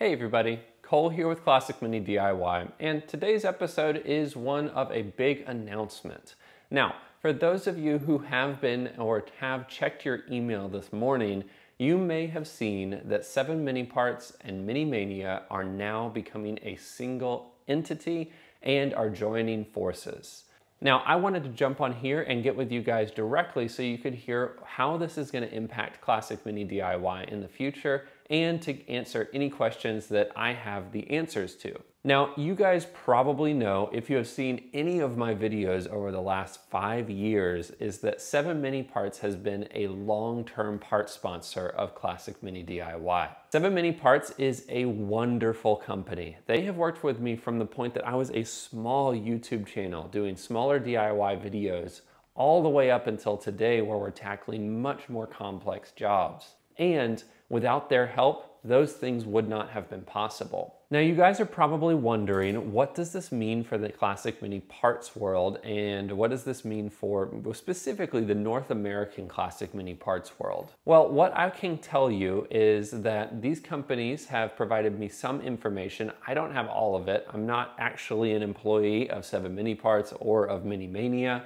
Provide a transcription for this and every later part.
Hey everybody, Cole here with Classic Mini DIY, and today's episode is one of a big announcement. Now, for those of you who have been or have checked your email this morning, you may have seen that 7 Mini Parts and MiniMania are now becoming a single entity and are joining forces. Now, I wanted to jump on here and get with you guys directly so you could hear how this is going to impact Classic Mini DIY in the future and to answer any questions that I have the answers to. Now, you guys probably know, if you have seen any of my videos over the last 5 years, is that 7 Mini Parts has been a long-term part sponsor of Classic Mini DIY. 7 Mini Parts is a wonderful company. They have worked with me from the point that I was a small YouTube channel doing smaller DIY videos all the way up until today, where we're tackling much more complex jobs. And without their help, those things would not have been possible. Now, you guys are probably wondering, what does this mean for the Classic Mini Parts world, and what does this mean for specifically the North American Classic Mini Parts world? Well, what I can tell you is that these companies have provided me some information. I don't have all of it. I'm not actually an employee of 7 Mini Parts or of MiniMania.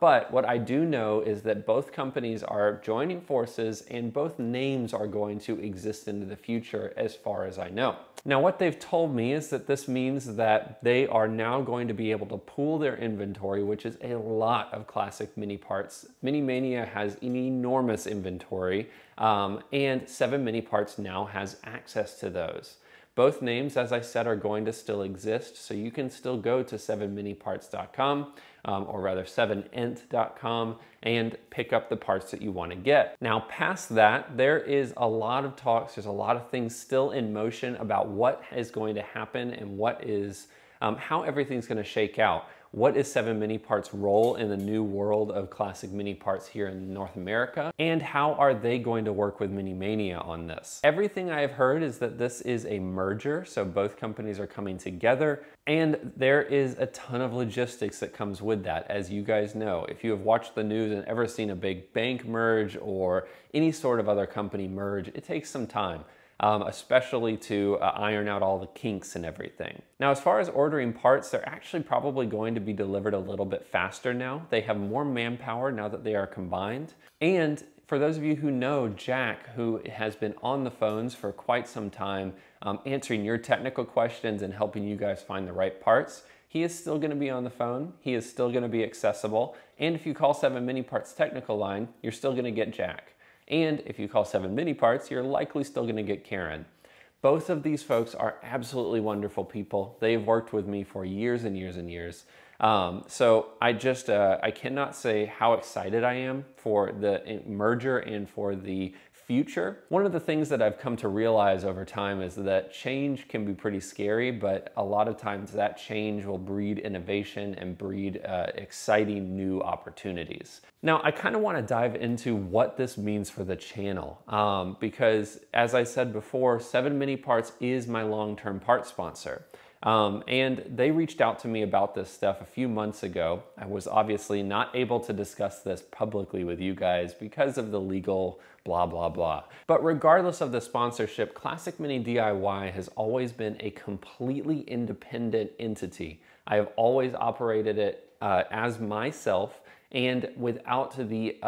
But what I do know is that both companies are joining forces and both names are going to exist into the future as far as I know. Now, what they've told me is that this means that they are now going to be able to pool their inventory, which is a lot of Classic Mini Parts. MiniMania has an enormous inventory, and 7 Mini Parts now has access to those. Both names, as I said, are going to still exist, so you can still go to 7miniparts.com, or rather 7ent.com, and pick up the parts that you want to get. Now, past that, there is a lot of talks, there's a lot of things still in motion about what is going to happen and what is, how everything's going to shake out. What is 7 Mini Parts' role in the new world of Classic Mini Parts here in North America? And how are they going to work with MiniMania on this? Everything I have heard is that this is a merger, so both companies are coming together, and there is a ton of logistics that comes with that. As you guys know, if you have watched the news and ever seen a big bank merge or any sort of other company merge, it takes some time. Especially to iron out all the kinks and everything. Now, as far as ordering parts, they're actually probably going to be delivered a little bit faster now. They have more manpower now that they are combined. And for those of you who know Jack, who has been on the phones for quite some time, answering your technical questions and helping you guys find the right parts, he is still going to be on the phone. He is still going to be accessible. And if you call 7 Mini Parts technical line, you're still going to get Jack. And if you call 7 Mini Parts, you're likely still going to get Karen. Both of these folks are absolutely wonderful people. They've worked with me for years and years and years. So I cannot say how excited I am for the merger and for the future. One of the things that I've come to realize over time is that change can be pretty scary, but a lot of times that change will breed innovation and breed exciting new opportunities. Now, I kind of want to dive into what this means for the channel, because as I said before, 7 Mini Parts is my long-term part sponsor. And they reached out to me about this stuff a few months ago. I was obviously not able to discuss this publicly with you guys because of the legal blah, blah, blah. But regardless of the sponsorship, Classic Mini DIY has always been a completely independent entity. I have always operated it as myself and without the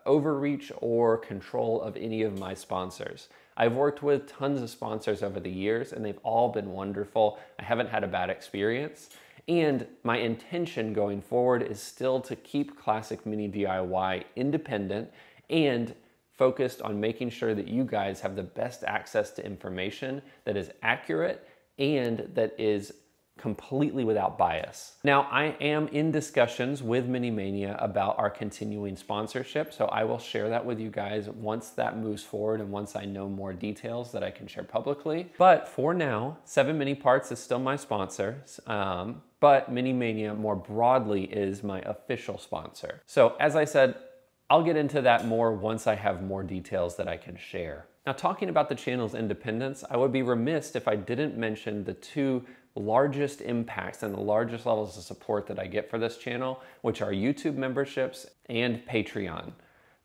overreach or control of any of my sponsors. I've worked with tons of sponsors over the years and they've all been wonderful. I haven't had a bad experience. And my intention going forward is still to keep Classic Mini DIY independent and focused on making sure that you guys have the best access to information that is accurate and that is completely without bias. Now, I am in discussions with MiniMania about our continuing sponsorship, so I will share that with you guys once that moves forward and once I know more details that I can share publicly. But for now, 7 Mini Parts is still my sponsor, but MiniMania more broadly is my official sponsor. So as I said, I'll get into that more once I have more details that I can share. Now, talking about the channel's independence, I would be remiss if I didn't mention the two largest impacts and the largest levels of support that I get for this channel, which are YouTube memberships and Patreon.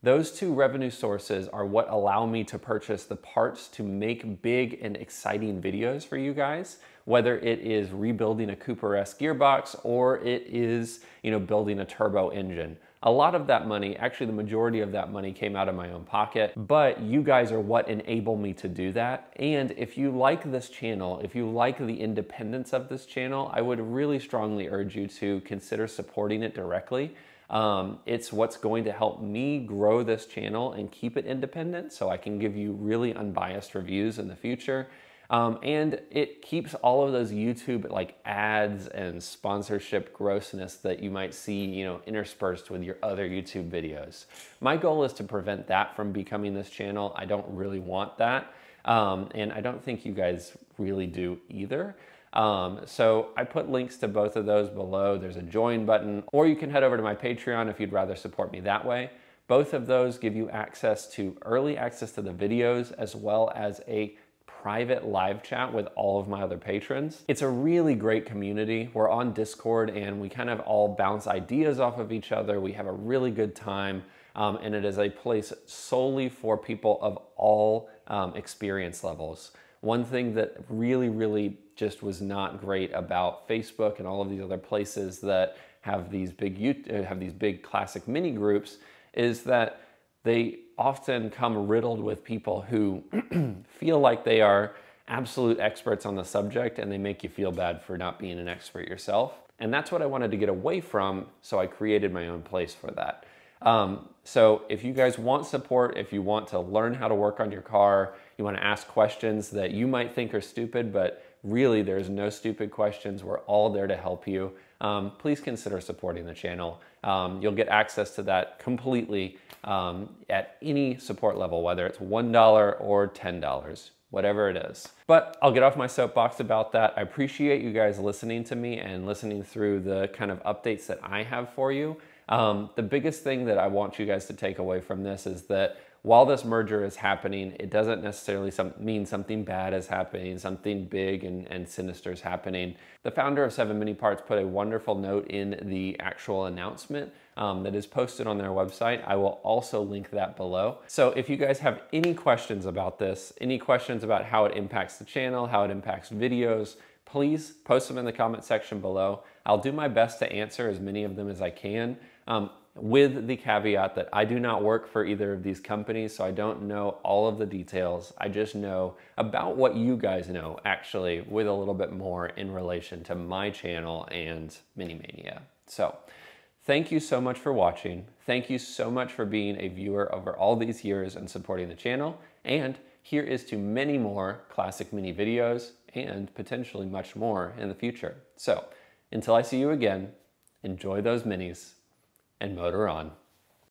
Those two revenue sources are what allow me to purchase the parts to make big and exciting videos for you guys, whether it is rebuilding a Cooper S gearbox or it is, building a turbo engine. A lot of that money, actually the majority of that money, came out of my own pocket, but you guys are what enable me to do that. And if you like this channel, if you like the independence of this channel, I would really strongly urge you to consider supporting it directly. It's what's going to help me grow this channel and keep it independent so I can give you really unbiased reviews in the future. And it keeps all of those YouTube like ads and sponsorship grossness that you might see, interspersed with your other YouTube videos. My goal is to prevent that from becoming this channel. I don't really want that. And I don't think you guys really do either. So I put links to both of those below. There's a join button, or you can head over to my Patreon if you'd rather support me that way. Both of those give you early access to the videos, as well as a private live chat with all of my other patrons. It's a really great community. We're on Discord and we kind of all bounce ideas off of each other. We have a really good time. And it is a place solely for people of all experience levels. One thing that really just was not great about Facebook and all of these other places that have these big classic mini groups is that they often come riddled with people who feel like they are absolute experts on the subject, and they make you feel bad for not being an expert yourself. And that's what I wanted to get away from, so I created my own place for that. So if you guys want support, if you want to learn how to work on your car, you want to ask questions that you might think are stupid, but really there's no stupid questions. We're all there to help you. Please consider supporting the channel. You'll get access to that completely at any support level, whether it's $1 or $10, whatever it is. But I'll get off my soapbox about that. I appreciate you guys listening to me and listening through the kind of updates that I have for you. The biggest thing that I want you guys to take away from this is that while this merger is happening, it doesn't necessarily mean something bad is happening, something big and sinister is happening. The founder of 7 Mini Parts put a wonderful note in the actual announcement that is posted on their website. I will also link that below. So if you guys have any questions about this, any questions about how it impacts the channel, how it impacts videos, please post them in the comment section below. I'll do my best to answer as many of them as I can. With the caveat that I do not work for either of these companies, so I don't know all of the details. I just know about what you guys know, actually, with a little bit more in relation to my channel and MiniMania. So thank you so much for watching. Thank you so much for being a viewer over all these years and supporting the channel. And here is to many more classic mini videos and potentially much more in the future. So until I see you again, enjoy those minis and motor on.